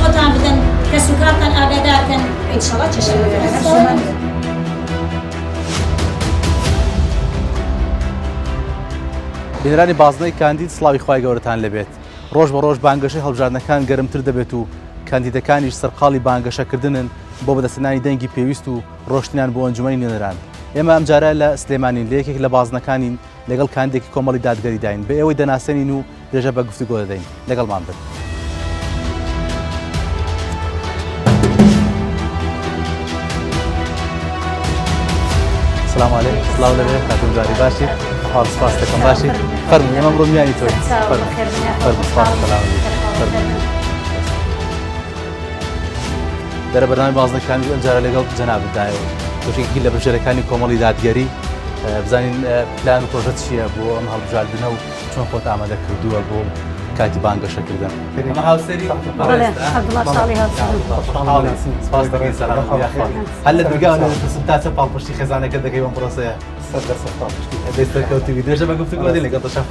خۆتان بدەن کەس و کارتان ئاگادارکەن ئینشاڵڵا چێشەوە بینرانی بازنەی کاندید سڵاوی خوای گەورەتان لەبێت ڕۆژ بە ڕۆژ بانگەشەی هەڵبژاردنەکان گەرمتر دەبێت و کاندیدەکانیش سەرقاڵی بانگەشەکردنن بۆ بەدەستهێنانی دەنگی پێویست و ڕۆشتیان بۆ ئەنجومەنی نوێنەران ئێمە ئەمجارە لە سلێمانین لە یەکێک لە بازنەکانین لەگەڵ کاندێکی کۆمەڵی دادگەری داین بە ئێوەی دەناسێنین و درێژە بە گفتوگۆ دەدەین لەگەڵمان بن. سلام علیکم سڵاو لەبێت کاتم جاری باشی حاڵ سپاس دەکەم باشی فەرمووی ئێمە ئەمڕۆ میانی تۆی دەرە بەرنامی بازنەکانی ئەمجارە لەگەڵ جەنابەتدایەوە تۆشێکی لە بەشەرەکانی کۆمەڵی دادگەری بزانین پلان و پرۆژە چییە بۆ ئەم هەڵبژاردنە و چۆن خۆت ئامادە کردووە بۆ کاتی بانگەشەکردن. ئەمە هاوسەری هەر لە دەرگاوە تا چە پاڵپشتی خێزانەکە دەکەی بەم پرۆسەیە دەستەکەوتوی درێژە بە گفتوگۆ دەین لەگەڵ تەشە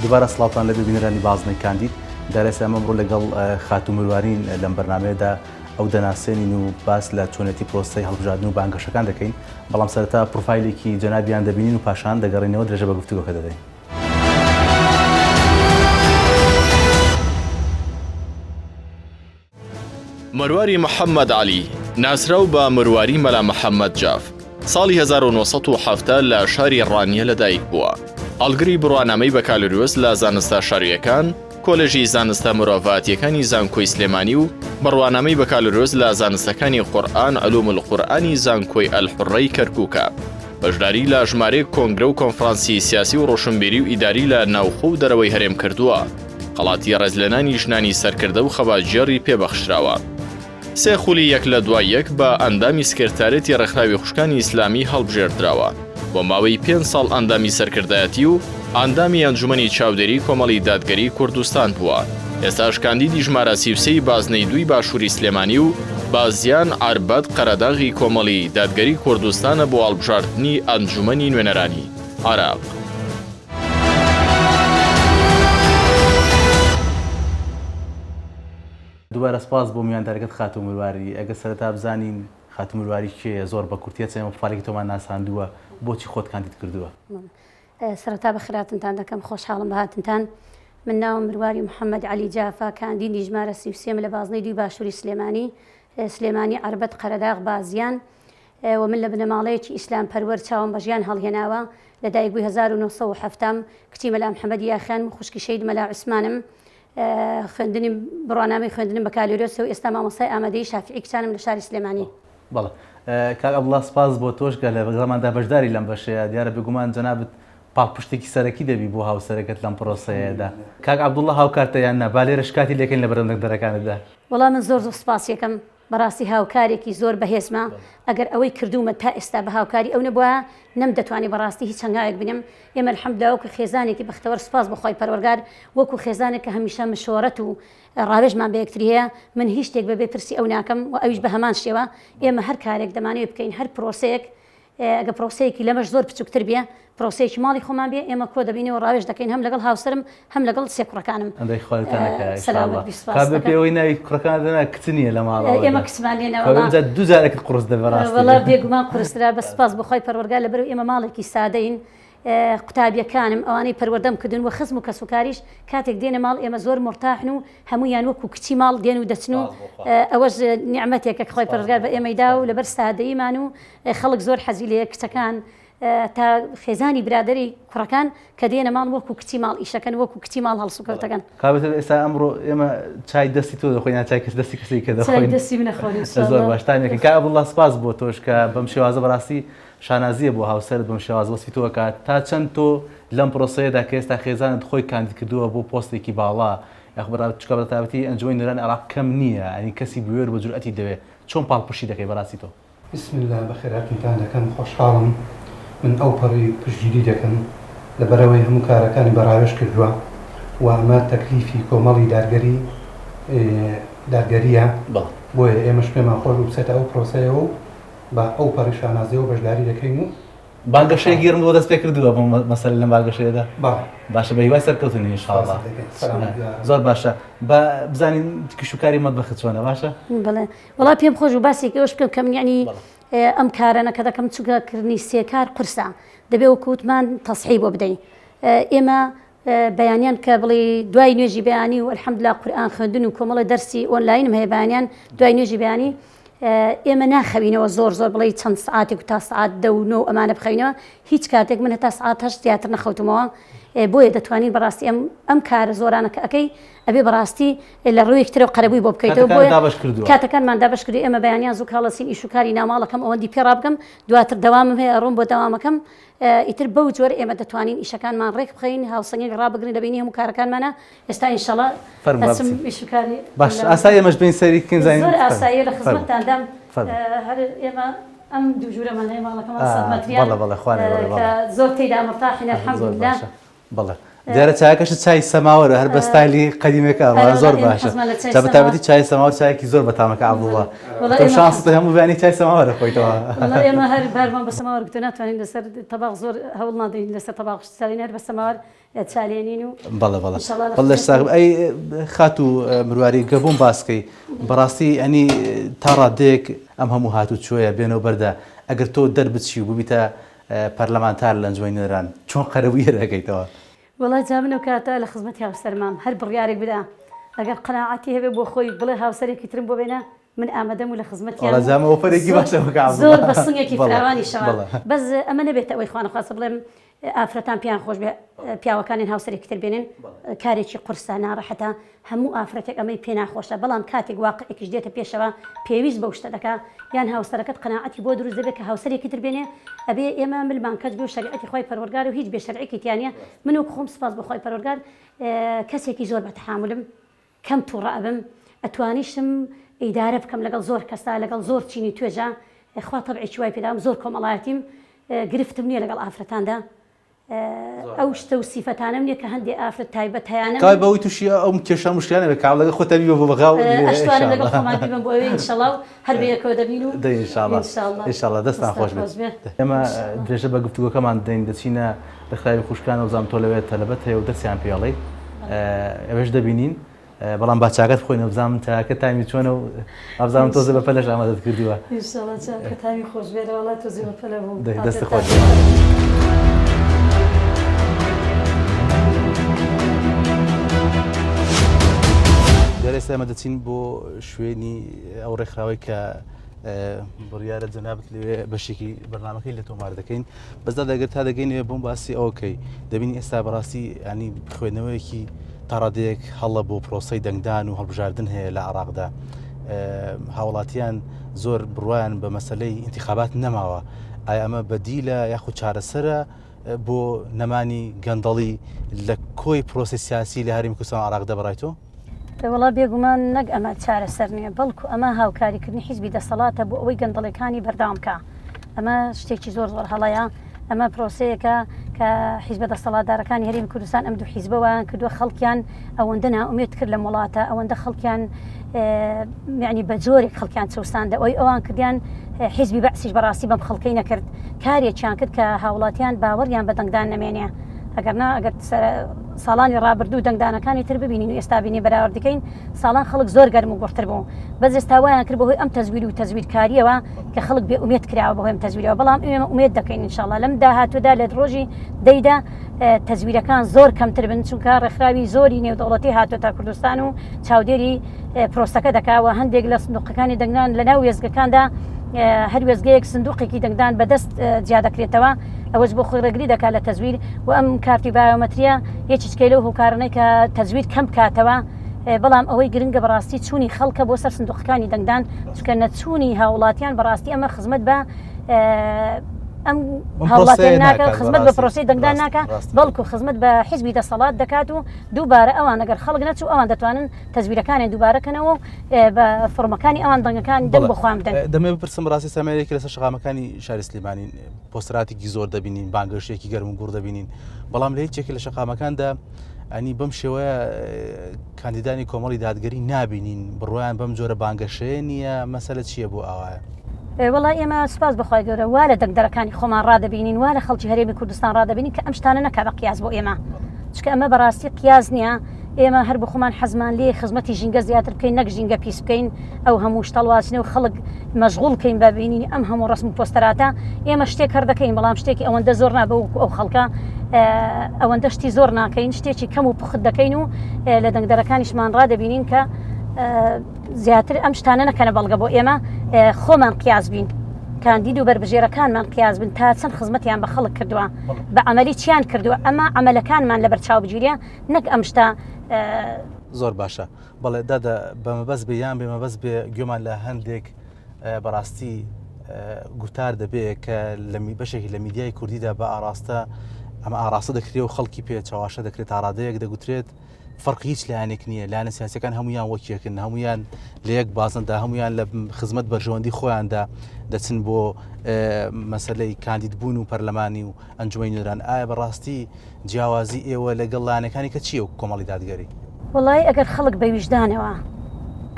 دووبارە سڵاوتان لەبێ بینەرانی بازنەی کاندید دەرەسە ئەمڕۆ لەگەڵ خاتوو مروارین لەم بەرنامەیەدا ئەو دەناسێنین و باس لە چۆنێتی پرۆسەی هەڵبژاردن و بانگەشەکان دەکەین بەڵام سەرەتا پروفایلێکی جەنابیان دەبینین و پاشان دەگەڕینەوە درێژە بە گفتوگۆکە دەدەین. مرواری محەممەد علی ناسراو بە مرواری مەلا محەممەد جاف ساڵی 1970 لە شاری ڕانیە لەدایک بووە. ئەڵگری بڕوانامەی بەکالۆریۆس لە زانستە شاریەکان کۆلێژی زانستە مرۆڤاتیەکانی زانکۆی سلێمانی و بڕوانامەی بەکالۆریۆس لە زانستەکانی قورئان علوم القورئانی زانکۆی ئەلحوڕەی کەرکووکە. بەشداری لە ژمارەیەک کۆنگرە و کۆنفرانسی سیاسی و ڕۆشنبیری و ئیداری لە ناوخۆ و دەرەوەی هەرێم کردووە. خەڵاتی ڕێزلێنانی ژنانی سەرکردە و خەباتژێڕی پێبەخشراوە. سێ خولی یەک لە دوای یەک بە ئەندامی سکرتارێتی ڕێکخراوی خوشکانی ئیسلامی هەڵبژێردراوە. بۆ ماوەی 5 ساڵ ئەندامی سەرکردایەتی و ئەندامی ئەنجومەنی چاودێری کۆمەڵی دادگەری کوردستان بووە. ئێستاش کاندیدی ژمارە 33 بازنەی دوی باشووری سلێمانی و بازیان عربەت قەرەداغی کۆمەڵی دادگەری کوردستانە بۆ هەڵبژاردنی ئەنجومەنی نوێنەرانی عێراق. دووبارە سپاس بۆ میواندارەکەت خاتوو مرواری. ئەگە سەرەتا بزانین خاتوو مرواری کێیە زۆر بە کورتیە چەمە پرۆفایلێکی تۆمان ناساندووە بۆچی خۆت کاندید کردووە؟ سەرەتا بەخێراتتان دەکەم خۆشحاڵم بەهاتنتان. من ناوم مرواری محەممەد علی جافا کاندیدی ژمارە 33 لە بازنەی دوی باشووری سلێمانی عربەت قەرەداغ بازیان و من لە بنەماڵەیەکی ئیسلام پەروەر چاوم بە ژیان هەڵهێناوە لە دایکبووی 1970 کچی مەلا محەممەد یاخیان و خوشکی شەید مەلا عوسمانم خوێندنی بڕوانامەی خوێندنم بەکالۆریۆس و ئێستا مامۆستای ئامادەی شافعی کچانم لە شاری سلێمانی. بەڵێ کاک عەبدوڵڵا سپاس بۆ تۆش کە لە بەگەڵماندا بەشداری لەم بەشەیە دیارە بێگومان جەنابەت پاڵپشتێکی سەرەکی دەبی بۆ هاوسەرەکەت لەم پرۆسەیەدا. کاک عەبدوڵڵا هاوکارتە یان نە با لێرە شکاتی لێکەین لە بەرەمدەرەکانتدا؟ وەڵام من زۆر سپاس یەکەم بەڕاستی هاوکارێکی زۆر بەهێزمە ئەگەر ئەوەی کردومە تا ئێستا بە هاوکاری ئەو نەبووە نەم دەتوانێت بەڕاستی هیچ هەنگاوێک بنم. ئێمە الحەمدوللا وەکو خێزانێکی بەختەوەر سپاس بەخوای پەروەردگار وەکو خێزانێک کە هەمیشە مشۆرەت و ڕاوێژمان بە یەکتری هەیە من هیچ شتێک بەبێ پرسی ئەو ناکەم و ئەویش بە هەمان شێوە ئێمە هەر کارێک دەمانەوێت بکەین هەر پرۆسەیەک ئەگە پرۆسەیەکی لەمەش زۆر بچووکتر بێ پرۆسەیەکی ماڵی خۆمان بێ ئێمە کۆ دەبینەوە ڕاوێژ دەکەین هەم لەگەڵ هاوسەرم هەم لەگەڵ سێ کوڕەکانم. ئەوەی ناوی کوڕەکانە کچنیە لە ماڵ ئێمە کچمان لێنەوە دوو جارێکت قورس دەبڕاست وەڵا بێگومان قورسرا بە سپاس بەخوای پەروەردگار لەبەر ئێمە ماڵێکی سادەین. قوتابیەکانم ئەوانەی پەروەردەم کردن و خزم و کەسوکاریش کاتێک دێنە ماڵ ئێمە زۆر مرتاحن و هەمویان وەکو کچی ماڵ دێن و دەچن و ئەوەش نیعمەتێکە خۆی پەروەردگار بە ئێمەیدا و لەبەر سادەییمان و خەڵک زۆر حەزی لێ کچەکان تا خێزانی برادری کوڕەکان کە دێنە ماڵ وەکو کچی ماڵ ئیشەکەن وەکو کچی ماڵ هەڵسوکەوتەکەن. کابێت ئێستا ئەمڕۆ ئێمە چای دەستی تۆ دەخۆین یان چای کەس دەستی کەسی کە دەخۆین؟ دەستی منەخۆین زۆر باش تایمێکین. کاک عەبدوڵڵا سپاس بۆ تۆش کە بەم شێوازە بەڕاستی شانازیە بۆ هاوسەرت بەم شێوازە وەسفی تۆ کات تا چەند تۆ لەم پرۆسەیەدا کە ئێستا خێزانت خۆی کاندید کردووە بۆ پۆستێکی باڵا چکە بە تایبەتی ئەنجومەی نوێنەرانی عێراق کەم نییە ئەنی کەسی بوێر بە جورئەتی دەوێت چۆن پاڵپشتی دەکەی بەڕاستی تۆ؟ بسم الله بەخێراتتان دەکەم خۆشحاڵم من ئەو پەڕی پشتگیری دەکەم لەبەرەوەی هەموو کارەکانی بەڕاوێژ کردووە و ئەمە تەکلیفی کۆمەڵی دادگەریە بۆیە ئێمەش پێمان خۆش بچێتە ئەو پرۆسەیەوە و بە ئەو پەڕی شانازیەوە بەشداری دەکەین و بانگەشەیە گیرم بۆ دەست پێ کردووە بۆ مەسەلە لەم بانگەشەیەدا باشە باشە بە هیوای سەرکەوتنی ئینشاءڵڵا زۆر باشە بە بزانین کشوکاری مەتبەخت چۆنە باشە بڵێ وڵا پێم خۆش و باسێکی ئەوش بکەم کەم یعنی ئەم کارانە کە دەکەم چووکەکردنی سێکار قورسە دەبێ وەکووتمان تەصحیح بۆ بدەین ئێمە بەیانیان کە بڵێ دوای نوێژی بەیانی و الحەمدلله قورئان خوێندن و کۆمەڵی دەرسی ئۆنلاینم هەیە بەیانیان دوای نوێژی بەیانی ئێمە ناخەوینەوە زۆر بڵێ چەند سعاتێک و تا سعات 10 و 9 ئەمانە بخەینەوە هیچ کاتێک من هەتا سعات 8 زیاتر نەخەوتمەوە بۆیە دەتوانین بەڕاستی ئەم کارە زۆرانە کە ئەەکەی ئەبێ بەڕاستی لە ڕوویەکترەوە قەرەبووی بۆ بکەیتەوە بۆیە کاتەکانمان دابش کردی ئێمە بەیانیان زوو کاڵەسین ئیشوکاری ناماڵەکەم ئەوەندی پێ ڕابگەم دواتر دەوامم هەیە ڕوون بۆ دەوامەکەم ئیتر بەو جۆرە ئێمە دەتوانین ئیشەکانمان ڕێک بخەین هاوسەنگێک ڕابگرین دەبینی هەموو کارەکانمانە ئێستا ئینشەڵڵا ئیشوکاری باش ئاسایی ئەمەش بین سەری بکەین زانین زۆر ئاسایی لە خزمەتتاندام هەر ئێمە ئەم دوو ژوورەمان هەیە ماڵەکەمان سەدمەتریان زۆر تێدا مرتاحین الحەمدولله بەڵێ دیارە چایەکەش چای سەماوەرە هەر بە ستایلی قەدیمەکە زۆر باشە بەتابەتی چای سەماوەر چایەکی زۆر بەتامەکە عەبدوڵڵا تۆ شانست هەموو بەیانی چای سەماوەرە خۆیتەوە ئێمە هەر بارمان بە سەماوەر گرتو ناتوانین لەسەر تەباق زۆر هەوڵ نادەین لەسەر تەباق سالین هەر بە سەماوەر چالێنین و بەڵێ ساغب ئەی خات و مرواری گەبوون باسکەی بەڕاستی ئەنی تا ڕادەیەک ئەم هەموو هاتوو چۆیە بێنەوە بەردە ئەگەر تۆ دەربچی و ببیتە پەرلەمانتار لە ئەنجومەی نوێنەران چۆن قەرەبووی هەرەکەیتەوە وڵای جا منەوە کاتە لە خزمەتی هاوسەرمام هەر بڕیارێک بدا ئەگەر قەناعەتی هەبێ بۆ خۆی بڵێ هاوسەرێکی ترم بۆ بێنە من ئامادەم و لە خزمەتیان زۆر بە سنگێکی فراوانی شەوە بەس ئەمە نەبێت ئەوەی خوانەخواستە بڵێم ئافرەتان پیان خۆش بێ پیاوەکانیان هاوسەرێکی تر بێنن کارێکی قورسە ناڕەحەتە هەموو ئافرەتێک ئەمەی پێ ناخۆشە بەڵام کاتێک واقعێکیش دێتە پێشەوە پێویست بەو شتە دەکا یان هاوسەرەکەت قەناعەتی بۆ دروست دەبێت کە هاوسەرێکی تر بێنێ ئەبێ ئێمە ملمان کەس بێ و شەریعەتی خۆی پەروەردگار و هیچ بێ شەرعێکی تیانە من وەکو خۆم سپاس بە خۆی پەروەردگار کەسێکی زۆر بە تەحاملم کەم تووڕە ئەبم ئەتوانیشم ئیدارە بکەم لەگەڵ زۆر کەسا لەگەڵ زۆر چینی توێژە خوا تەبعێکی وای پێدام زۆر کۆمەڵایەتیم گرفتم نییە لەگەڵ ئافرەتاندا ئەو شتە و سیفەتانم نییە کە هەندێک ئافرەت تایبەت هەیەە کای بەوەی تووشی ئەو کێشە مشکیانە بە کاڵ لەگە خۆتەبی بە بەغاو ئەشتوانم لەگەڵ خۆمانی بم بۆ ئەوەی ئینشەڵڵا و هەر بەیەکەوە دەبین و ئینشاڵڵا دەستان خۆش بێت ئێمە درێژە بە گفتوگۆکەمان دەین دەچینە بەخراوی خوشکان و زام تۆ لەوێت تەلەبەت هەیە و دەستیان پێڵێ ئەوەش دەبینین بەڵام باچاکەت بخۆینە بزانم تاکە تامی چۆنە و ئەبزانم تۆزە بە پەلەش ئامادەت کردووە ئینشاڵڵا چاکە تامی خۆش بێرە وڵات تۆزی بە پەلە بوو دەستی خۆش دەرێستا ئەمە دەچین بۆ شوێنی ئەو ڕێکخراوەی کە بڕیارە جەنابەت لەوێ بەشێکی بەرنامەکەی لە تۆمار دەکەین بەزدا دەگەر تا دەگەینەوە بۆم باسی ئەوکەی دەبینی ئێستا بەڕاستی ینی خوێندنەوەیەکی تا ڕادەیەک هەڵە بۆ پرۆسەی دەنگدان و هەڵبژاردن هەیە لە عێراقدا هاوڵاتیان زۆر بڕوایان بە مەسەلەی انتخابات نەماوە ئایا ئەمە بەدیلە یاخود چارەسەرە بۆ نەمانی گەندەڵی لە کۆی پرۆسی سیاسی لە هەرێمی کوردستان عێراقدا بەڕای تۆ وڵا بێگومان نەک ئەمە چارەسەر نییە بەڵکو ئەمە هاوکاریکردنی حیزبی دەسەڵاتە بۆ ئەوەی گەندەڵەکانی بەردام بکە ئەمە شتێکی زۆر هەڵەیە ئەمە پرۆسەیەکە کە حیزبە دەسەڵاتدارەکانی هەرێمی کوردستان ئەم دوو حیزبەوەیان کردووە خەڵکیان ئەوەندە نائومێد کرد لە وڵاتە ئەوەندە خەڵکیان یعنی بە جۆرێک خەڵکیان چەوساندە ئەوەی ئەوان کردیان حیزبی بەعسیش بەڕاستی بەم خەڵکەی نەکرد کارێکیان کرد کە هاوڵاتیان باوەڕیان بە دەنگدان نەمێنێ ئەگەرنا ئەگەر ساڵانی ڕابردوو دەنگدانەکانی تر ببینین و ئێستا بینی بەراورد دەکەین ساڵان خەڵک زۆر گەرم و گۆڕتر بوو بەس ئێستا وایان کرد بەهۆی ئەم تەزویر و تەزویرکاریەوە کە خەڵک بێ ئومێد کراوە بەهۆی ئەم تەزویرەوە بەڵام ئێمە ئومێد دەکەین ئینشاڵڵا لەم داهاتوودا لە ڕۆژی دەیدا تەزویرەکان زۆر کەمتر بن چونکە ڕێکخراوی زۆری نێودەوڵەتی هاتوۆتە کوردستان و چاودێری پرۆسەکە دەکاوە هەندێک لە سندوقەکانی دەنگدان لە ناو وێزگەکاندا هەر وێزگەیەک سندوقێکی دەنگدان بەدەست جیا دەکرێتەوە ئەوەش بۆ خۆی ڕێگری دەکات لە تەزویر و ئەم کارتی بایۆمەتریە یەکیچکەی لەو هۆکارانەی کە تەزویر کەم کاتەوە بەڵام ئەوەی گرنگە بەڕاستی چوونی خەڵکە بۆ سەر سندوقەکانی دەنگدان چکە نەچوونی هاوڵاتیان بەڕاستی ئەمە خزمەت بە ئەم هاوڵاتیان ناکە خزمەت بە پرۆسی دەنگدان ناکە بەڵکو خزمەت بە حیزبی دەسەڵات دەکات و دووبارە ئەوان ئەگەر خەڵک نەچوو ئەوان دەتوانن تەزویرەکانی دووبارەکەنەوە بە فۆرمەکانی ئەوان دەنگەکان دەنگ بۆ خۆیان بدەن دەمێ بپرسم ڕاستی سەمێرێکی لەسەر شەقامەکانی شاری سلێمانی پۆستراتێکی زۆر دەبینین بانگەشتێکی گەرم و گوڕ دەبینین بەڵام لە هیچێکی لە شەقامەکاندا ئەنی بەم شێوەیە کاندیدانی کۆمەڵی دادگەری نابینین بڕوایان بەم جۆرە بانگەشەیە نییە مەسەلە چییە بۆ ئاوایە وڵی ئێمە سپاس بەخوای گەورە وا لە دەنگدەرەکانی خۆمان ڕادەبینین وا لە خەڵکی هەرێمی کوردستان ڕادەبینین کە ئەم شتانە نەکا بە قیاس بۆ ئێمە چکە ئەمە بەڕاستی قیاس نییە ئێمە هەر بە خۆمان حەزمان لێ خزمەتی ژینگە زیاتر بکەین نەک ژینگە پیس بکەین ئەو هەموو شتەڵواسینە و خەڵک مەشغوڵ بکەین ببینین ئەم هەموو ڕسم و پۆستەراتە ئێمە شتێک هەر دەکەین بەڵام شتێکی ئەوەندە زۆر نابە و ئەو خەڵکە ئەوەندە شتی زۆر ناکەین شتێکی کەم و پخت دەکەین و لە دەنگدەرەکانیشمان ڕادەبینین کە زیاتر ئەم شتانە نەکەنە بەڵگە بۆ ئێمە خۆمان قیاس بین کاندید و بربژێرەکانمان قیاس بن تا چەند خزمەتیان بە خەڵک کردووە بە عملی چیان کردووە ئەمە عملەکانمان لە بەرچاو بگیرە نەک ئەم شتە زۆر باشە بەڵێ دادا بەمەبەست بێ یان بێمەبەست بێ گوێمان لە هەندێک بەڕاستی گوتار دەبێت کە بەشێکی لە میدیای کوردیدا بە ئاراستە ئەمە ئاراستە دەکرێت و خەڵکی پێ چاواشە دەکرێت ئارادەیەک دەگوترێت فەرق هیچ لایەنێک نییە لایەنە سیاسیەکان هەمویان وەکیەکن هەمویان لە یەک بازندا هەمویان لە خزمەت بەرژەوەندی خۆیاندا دەچن بۆ مەسەلەی کاندیدبوون و پەرلەمانی و ئەنجومەی نوێران ئایا بەڕاستی جیاوازی ئێوە لەگەڵ لایەنەکانی کە چییە و کۆمەڵی دادگەری وڵی ئەگەر خەڵک بەویژدانەوە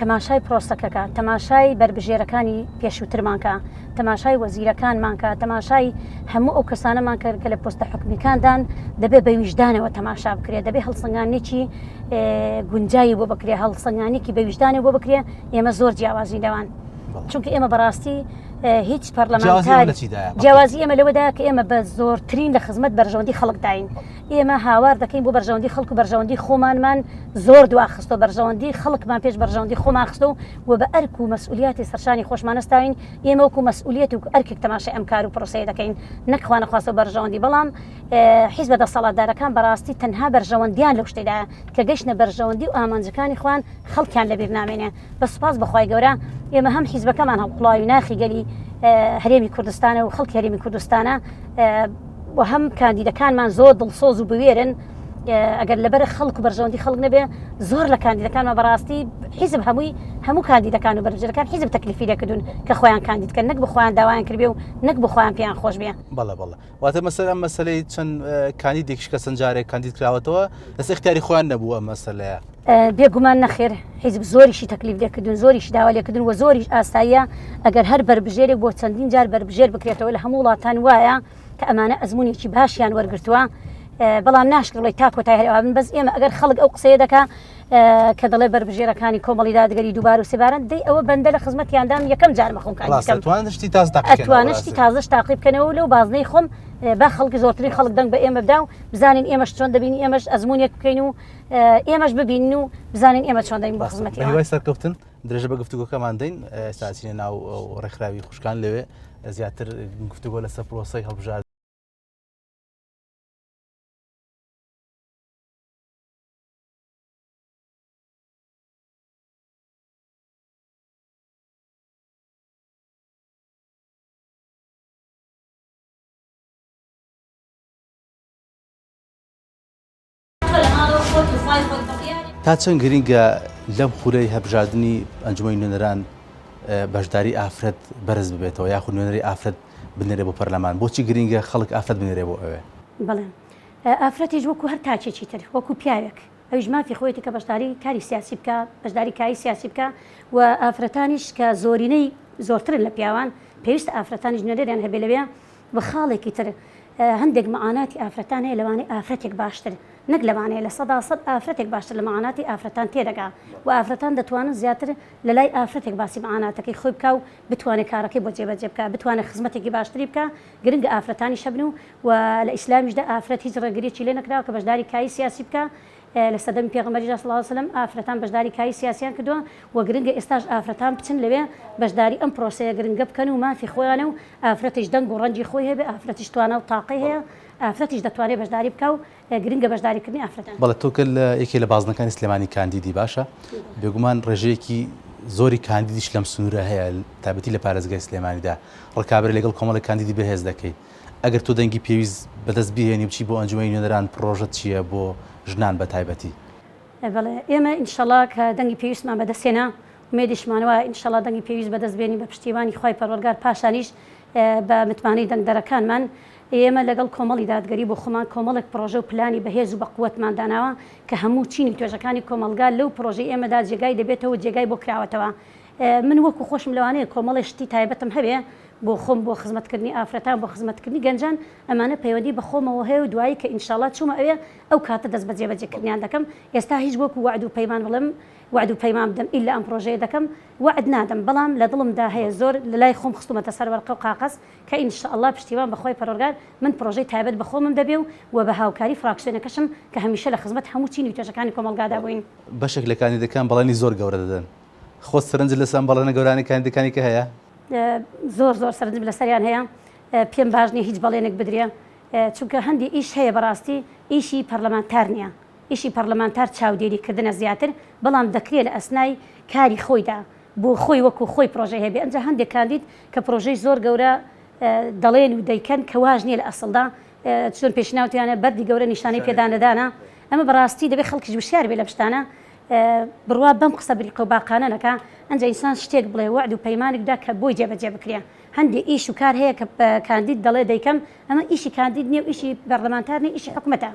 تەماشای پرۆسەکەکە تەماشای بربژێرەکانی پێشووترمانکە تەماشای وەزیرەکانمانکە تەماشای هەموو ئەو کەسانەمان کرد کە لە پۆستە حکومیکاندان دەبێت بەویژدانەوە تەماشا بکرێت دەبێت هەڵسەنگانێکی گونجایی بۆ بکرێ هەڵسەنگانێکی بەویژدانی بۆ بکرێ ئێمە زۆر جیاوازی لەوان چونکە ئێمە بەڕاستی هیچ پەرلەمانتار جیاوازی ئێمە لەوەدا کە ئێمە بە زۆرترین لە خزمەت بەرژەوەندی خەڵکداین ئێمە هاوار دەکەین بۆ بەرژەوەندی خەڵک و بەرژەوەندی خۆمانمان زۆر دواخستۆ بەرژەوەندی خەڵکمان پێش بەرژەوەندی خۆمان خستە و بە ئەرک و مەسئولیاتی سەرشانی خۆشمانەستاوین ئێمە وەکو مەسئولیت و ئەرکێک تەماشای ئەم کار و پرۆسەیە دەکەین نەکخوا نەخواستە بەرژەوەندی بەڵام حیزبە دەسەڵاتدارەکان بەڕاستی تەنها بەرژەوەندیان لەو شتێدایە کە گەیشتە بەرژەوەندی و ئامانجەکانی خوان خەڵکیان لەبیر نامێنێ بە سوپاس بەخوای گەورە ئێمە هەم حیزبەکەمان هەڵقوڵاوی ناخی گەلی هەرێمی کوردستانە و خەڵکی هەرێمی کوردستانە و هەم کاندیدەکانمان زۆر دڵسۆز و بوێرن ئەگەر لەبەر خەڵک و بەرژەوەندی خەڵک نەبێ زۆر لە کاندیدەکانمە بەڕاستی حیزب هەموو کاندیدەکان و بەرژەکان حیزب تەکلیفی دەکردون کە خۆیان کاندیدکە نەک بخۆیان داوایان کردبێ و نەک بخۆیان پێیان خۆش بێ بەڵێ واتە مەسەلە مەسلەی چەند کاندیدێکیش کە چەند کاندید کراوەتەوە دەست اختیاری خۆیان نەبووە مەسەلەیە بێگومان نەخێر حیزب زۆریشی تەکلیف لێکردون زۆریش داوا لێکردن و زۆریش ئاساییە ئەگەر هەر بربژێرێک بۆ چەندین جار بربژێر بکرێتەوە لە هەموو وڵاتان وایە کە ئەمانە ئەزمونێکی باشیان وەرگرتووە بەڵام ناشکڕی تا کۆتای هەرێوە بن بەس ئێمە ئەگەر خەڵک ئەو قسەیە دەکا کە دەڵێ بربژێرەکانی کۆمەڵی دادگەری دووبار و سێبارن دەی ئەوە بەندە لە خزمەتیاندام یەکەم جار مەخۆمکانتوانشتی تازش تاقی بکەنەوە لەو بازنەی خۆم با خەڵکی زۆرترین خەڵک دەنگ بە ئێمە بدا و بزانین ئێمەش چۆن دەبینی ئێمەش ئەزمونێک بکەین و ئێمەش ببینین و بزانین ئێمە چۆن دەین بە خزمەتی هیوای سەرکەوتن درێژە بە گفتوگۆکەمان دەین ئێستاچینە ناو ڕێکخراوی خوشکان لەوێ زیاتر گفتوگۆ لەسەر پرۆسەی هەڵبژار تا چەند گرینگە لەم خولەی هەبژاردننی ئەنجومەی نوێنەران بەشداری ئافرەت بەرز ببێتەوە یاخود نوێنەری ئافرەت بنێرێ بۆ پەرلەمان بۆچی گرینگە خەڵک ئافرەت بنێرێ بۆ ئەوێ بڵێ ئافرەتیش وەکو هەر تاچێکی تر وەکو پیاوێک ئەویش مافی خۆیەتی کە بەشداری کاری سیاسی بکە بەشداری کاری سیاسی بکە و ئافرەتانیش کە زۆرینەی زۆرترن لە پیاوان پێویستە ئافرەتانیش نوێنەریان هەبێ لەوێ بە خاڵێکی تر هەندێک مەعاناتی ئافرەتان هەیە لەوانەیە ئافرەتێک باشتر نەک لەوانەیە لە 100% ئافرەتێک باشتر لە مەعاناتی ئافرەتان تێدەگا و ئافرەتان دەتوانن زیاتر لە لای ئافرەتێک باسی مەعاناتەکەی خۆی بکە و بتوانێت کارەکەی بۆ جێبەجێ بکە بتوانێت خزمەتێکی باشتری بکە گرنگە ئافرەتانی شەبن و لە ئیسلامیشدا ئافرەت هیچ ڕێگریەکی لێ نەکراوە کە بەشداری کاری سیاسی بکە لە سەدەمی پێغەمبەری صلی الله علیه و سلم ئافرەتان بەشداری کاری سیاسیان کردووە و گرنگە ئێستاش ئافرەتان بچن لەوێ بەشداری ئەم پرۆسەیە گرنگە بکەن و مافی خۆیانە و ئافرەتیش دەنگ و ڕەنجی خۆی هەبێ ئافرەتیش توانە و تاقی هەیە ئافرەتیش دەتوانێت بەشداری بکە و گرنگە بەشداریکردنی ئافرەتان بەڵێ تۆکە لە یەکێ لە بازنەکانی سلێمانی کاندیدی باشە بێگومان ڕێژەیەکی زۆری کاندیدیش لەم سنوورە هەیە تابەتی لە پارێزگای سلێمانیدا ڕکابرە لەگەڵ کۆمەڵی کاندیدی بەهێز دەکەیت ئەگەر تۆ دەنگی پێویست بەدەست بهێنی بچی بۆ ئەنجومەی نوێنەران پرۆژەت چییە بۆ ژنان بە تایبەتی بەڵێ ئێمە ئینشەڵا کە دەنگی پێویستمان بەدەستێنا ومێدیشمانەوە ئینشەڵا دەنگی پێویست بەدەست بێنی بە پشتیوانی خوای پەروەردگار پاشانیش بە متمانەی دەنگدەرەکانمان ئێمە لەگەڵ کۆمەڵی دادگەری بۆ خۆمان کۆمەڵێک پرۆژە و پلانی بەهێز و بە قووەتمان داناوە کە هەموو چینی توێژەکانی کۆمەلگا لەو پرۆژەی ئێمەدا جێگای دەبێتەوە جێگای بۆ کراوەتەوە من وەکو خۆشم لەوانەیە کۆمەڵی شتی تایبەتم هەبێ بۆ خۆم بۆ خزمەتکردنی ئافرەتان بۆ خزمەتکردنی گەنجان ئەمانە پەیوەندی بە خۆمەوە هەیە و دوایی کە ئینشاڵڵا چوومە ئەوێ ئەو کاتە دەست بە جێبەجێکردنیان دەکەم ئێستا هیچ وەکو وعد و پەیمان بڵێم وعد و پەیمان بدەم ئیلا ئەم پرۆژەیە دەکەم وعد نادەم بەڵام لە دڵمدا هەیە زۆر لە لای خۆم خستومەتە سەر وەرقە و قاقەز کە ئینشاءڵڵا پشتیوان بەخۆی پەروەردگار من پرۆژەی تایبەت بە خۆمم دەبێ و بە هاوکاری فراکسیۆنەکەشم کە هەمیشە لە خزمەت هەموو چین و توێژەکانی کۆمەلگادا بووین بەشێک لە کاندیدەکان بەڵێنی زۆر گەورە دەدەن خۆت سەرنج لەسەر بەڵێنە گەورانی کاندیدەکانی کە هەیە زۆر سەرنجم لەسەریان هەیە پێم باش نییە هیچ بەڵێنێک بدرێ چونکە هەندی ئیش هەیە بەڕاستی ئیشی پەرلەمانتار نییە ئیشی پەرلەمانتار چاودێریکردنە زیاتر بەڵام دەکرێت لە ئەسنای کاری خۆیدا بۆ خۆی وەکو خۆی پرۆژەی هەبێ ئەنجا هەندێک کاندید کە پرۆژەی زۆر گەورە دەڵێن و دەیکەن کە واژ نییە لە ئەسڵدا چۆن پێشناوتیانە بەردی گەورە نیشانەی پێدانەدانە ئەمە بەڕاستی دەبێت خەڵکیش وشیار بێ لە پشتانە بڕوا بەم قسە بریقە و باقانە نەکە ئەنجا ئینسان شتێک بڵێ وعد و پەیمانێکدا کە بۆی جێبەجێ بکرێ هەندێک ئیش و کار هەیە کە کاندید دەڵێ دەیکەم ئەمە ئیشی کاندید نییە و ئیشی بەرلەمانتار نیە ئیشی حکومەتە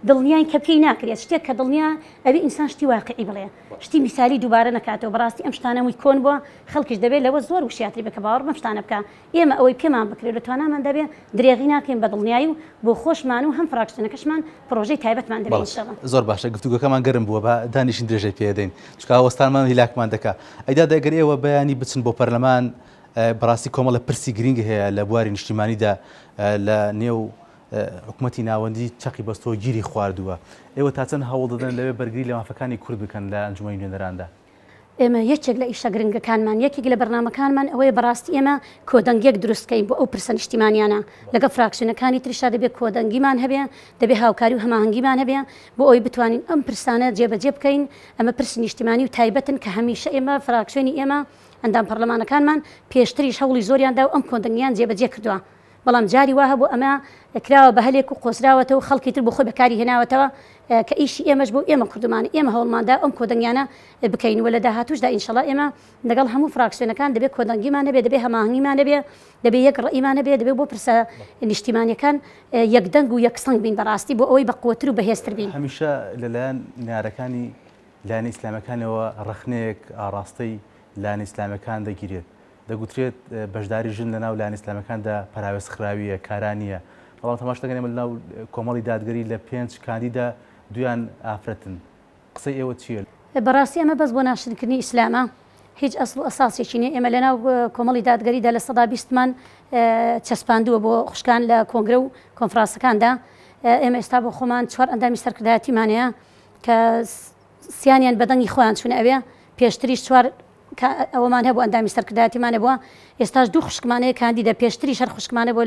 دڵنیای کە پێی ناکرێت شتێک کە دڵنیا ئەوێ ئینسان شتی واقعی بڵێ شتی میسالی دووبارە نکاتەوە بەڕاستی ئەم شتانەوەی کۆن بووە خەڵکیش دەبێت لەوە زۆر وشیاتری بکە باوەڕ بەم شتانە بکە ئێمە ئەوەی پێمان بکرێت لە توانامان دەبێت درێغی ناکەین بە دڵنیایی و بۆ خۆشمان و هەم فراکسیۆنەکەشمان پرۆژەی تایبەتمان دەبێت ئینشاڵڵا زۆر باشە گفتوگەکەمان گەرم بووە بە دانیشتن درێژەی پێدەین چکە هەوەستانمان هیلاکمان دەکا ئەیدا دەگەر ئێوە بەیانی بچن بۆ پەرلەمان بەڕاستی کۆمەڵە پرسی گرنگ هەیە لە بواری نیشتیمانیدا لە نێو حکوومەتی ناوەندی چەقی بەستەوە گیری خواردووە ئێوە تا چەند هەوڵ دەدەن لەوێ بەرگری لە مافەکانی کورد بکەن لە ئەنجومەی نوێنەراندا ئێمە یەکێک لە ئیشە گرنگەکانمان یەکێک لە بەرنامەکانمان ئەوەیە بەڕاستی ئێمە کۆدەنگێک دروستکەین بۆ ئەو پرسە نیشتیمانیانە لەگە فراکسیۆنەکانی تریشا دەبێت کۆدەنگیمان هەبێ دەبێت هاوکاری و هەماهەنگیمان هەبێ بۆ ئەوی بتوانین ئەم پرسانە جێبەجێ بکەین ئەمە پرسی نیشتیمانی و تایبەتن کە هەمیشە ئێمە فراکسیۆنی ئێمە ئەندام پەرلەمانەکانمان پێشتریش هەوڵی زۆریاندا و ئەم کۆدەنگیان جێبەجێ کردووە بەڵام جاری واه بۆ ئەمە کراوە بە هەلێک و قۆسراوەتەوە خەڵکی تر بۆ خۆی بەکاری هێناوەتەوە کە ئیشی ئێمەش بۆ ئێمە کوردمان ئێمە هەوڵماندا ئەم کۆدەنگیانە بکەین و لە داهاتوشدا ئینشاڵڵا ئێمە لەگەڵ هەموو فراکسیۆنەکان دەبێت کۆدەنگیمان هەبێ دەبێت هەماهەنگیمان هەبێ دەبێت یەک ڕئیمان هەبێ دەبێت بۆ پرسە نیشتیمانیەکان یەکدەنگ و یەکسەنگ بین بەڕاستی بۆ ئەوەی بەقوتر و بەهێزتر بین هەمیشە لەلایەن نارەکانی لایەنە ئیسلامەکانەوە ڕخنەیەک ئاڕاستەی لایەنە ئیسلامەکان دەگیرێت دەگوترێت بەشداری ژن لە ناو لایەنە ئیسلامەکاندا پەراوێزخراویە کارانیە بەڵام تەماشاگەنێمە لە ناو کۆمەڵی دادگەری لە 5 کاندیدا دویان ئافرەتن قسەی ئێوە چییە؟ بەڕاستی ئەمە بەس بۆ ناشرکردنی ئیسلامە هیچ ئەسڵ و ئەساسێکی نیە ئێمە لەناو کۆمەڵی دادگەریدا لە سەدا 20مان چەسپاندووە بۆ خوشکان لە کۆنگرە و کۆنفرانسەکاندا ئێمە ئێستا بۆ خۆمان 4 ئەندامی سەرکردایەتیمانەیە کە سییانیان بەدەنگی خۆیان چوونە ئەوێ پێشتریش 4 ئەوەمان هەبوو ئەندامی سەرکردایەتیمانە بووە ئێستاش 2 خوشکمانەیە کاندیدە پێشتری شەر خوشکمانە بۆ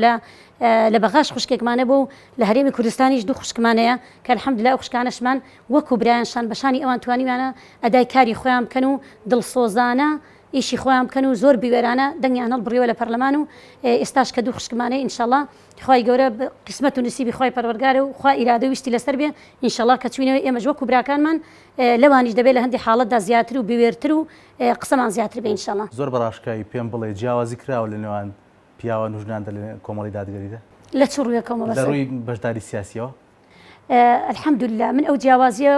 لە بەغاش خوشکێکمانە بوو لە هەرێمی کوردستانیش 2 خوشکمانەیە کە الحەمدوللا ئەو خوشکانەشمان وەکو برایانشان بەشانی ئەوان توانیوانە ئەدای کاری خۆیان بکەن و دڵسۆزانە ئیشی خۆیان بکەن و زۆر بیوێرانە دەنگیان هەڵبڕیوە لە پەرلەمان و ئێستاش کە 2 خوشکمانەیە ئینشاءڵڵا خوای گەورە قسمەت و نسیبی خوای پەروەردگارە و خوا ئیرادە ویستی لەسەر بێ ئینشاءڵڵا کە چوینەوە ئێمەش وەکو براکانمان لەوانیش دەبێت لە هەندێک حاڵەتدا زیاتر و بوێرتر و قسەمان زیاتر بێ ئینشاءڵڵا زۆر بەڕاشکایی پێم بڵێ جیاوازی کراوە لە نێوان پیاوە نوژناندا لە کۆمەڵی دادگەریدا لە چ ڕوویەکەوە لە ڕووی بەشداری سیاسیەوە الحەمدوللا من ئەو جیاوازیە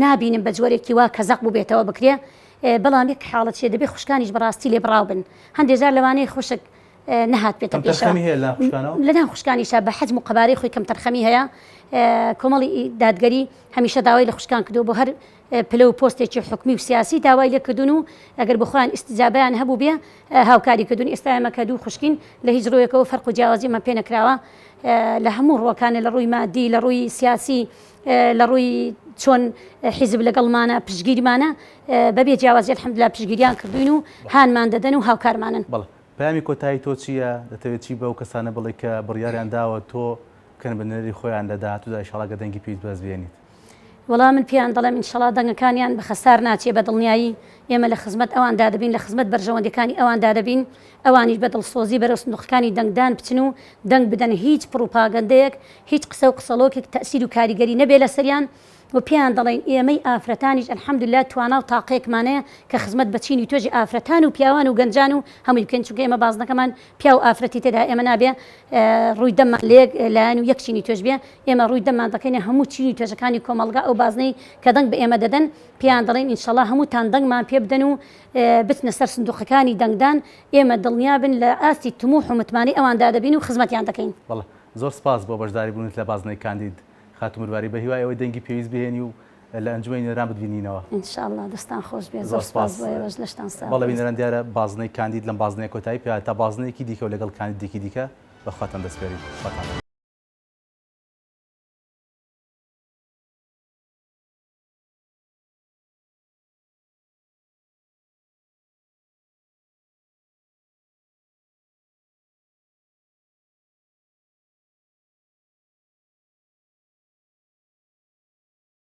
نابینم بە جۆرێکی وا کە زەق بوو بێتەوە بکرێ بەڵام یەک حاڵەت چێ دەبێت خوشکانیش بەڕاستی لێ بڕاو بن هەندێک جار لەوانەیە خوشک نەهات بێتە پێشەوە لەناو خوشکانیشە بە حەجم و قەبارەی خۆی کەم تەرخەمی هەیە کۆمەڵی دادگەری هەمیشە داوای لە خوشکان کردو بۆ هەر پلە و پۆستێکی حکومی و سیاسی داوای لێکردون و ئەگەر بخۆیان ئیستیجابیان هەبوو بێ هاوکاری کردون ئێستا ئێمە کە 2 خوشکین لە هیچ ڕۆیەکەوە فەرق و جیاوازیمان پێ نەکراوە لە هەموو ڕۆکانە لە ڕووی مادی لە ڕووی سیاسی لە ڕووی چۆن حیزب لەگەڵمانە پشتگیریمانە بەبێ جیاوازی الحەمدوللا پشتگیریان کردوین و هانمان دەدەن و هاوکارمانن پامی کۆتایی تۆ چییە دەتەوێت چی بەو کەسانە بڵێ کە بڕیاریان داوە تۆ بکەن بنەری خۆیان لە داهاتوودا ئینشاڵڵا گە دەنگی پێویست بەزبێنیت وەڵام من پێیان دەڵێم ئینشاڵڵا دەنگەکانیان بە خەسار ناچێ بە دڵنیایی ئێمە لە خزمەت ئەواندا دەبین لە خزمەت بەرژەوەندەکانی ئەواندا دەبین ئەوانیش بە دڵسۆزی بەرەو سندوقەکانی دەنگدان بچن و دەنگ بدەن هیچ پروپاگەندەیەک هیچ قسە و قسەڵۆکێک تەسیر و کاریگەری نەبێ لە سەریان و پیان دەڵێن ئێمەی ئافرەتانیش ئەلحەمدوللا توانا و تاقەیەکمانەیە کە خزمەت بەچینی توێژی ئافرەتان و پیاوان و گەنجان و هەمووی بکەین چونکە ئێمە بازنەکەمان پیا و ئافرەتی تێدا ئێمە نابێ ڕووی دەمان لێک لایەن و یەک چینی توێژ بێ ئێمە ڕووی دەمان دەکەینە هەموو چینی توێژەکانی کۆمەلگا ئەو بازنەی کە دەنگ بە ئێمە دەدەن پیان دەڵێن ئینشەڵا هەمووتان دەنگمان پێ بدەن و بچنە سەر سندوقەکانی دەنگدان ئێمە دڵنیابن لە ئاستی تموح و متمانی ئەواندا دەبین و خزمەتیان دەکەین. بەڵێ زۆر سپاس بۆ بەشداری بوونیت لە بازنەی کاندید خاتم مرواری بە هیوای ئەوەی دەنگی پێویست بهێنی و لە ئەنجومەی نێران ببینینەوە. ئینشاءالله دەستان خۆش بێ زۆر سپاس بۆ ئێوەش لەشتان ساغ. بەڵێ بینەران دیارە بازنەی کاندید لەم بازنەی کۆتایی پێ تا بازنەیەکی دیکە و لەگەڵ کاندیدێکی دیکە بەخواتان دەسپێرین.